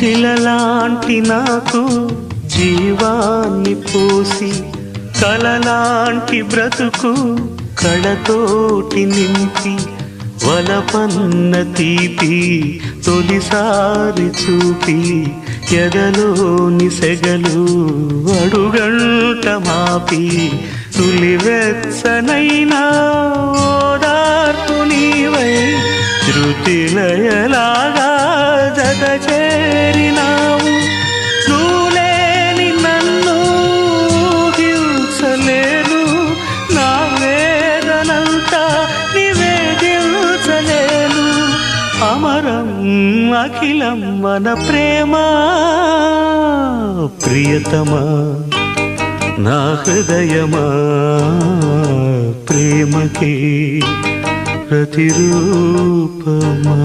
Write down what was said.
శిలలాంటి నాకు జీవాన్ని పోసి కలలాంటి బ్రతుకు కళతోటి నింపి వలపన్న తీపి తొలిసారి చూపి ఎదలోని సెగలు అడుగంట మాపి తులివెచ్చనైనా ఓదార్పు నీవై శృతిలయలాగా జత చేరినావు నువ్వులేని నన్ను హింసలేను నా వేదనంతా నివేదించలేను అమరం అఖిలం మన ప్రేమ ప్రియతమా నా హృదయమా ప్రేమకి ప్రతిరూపమా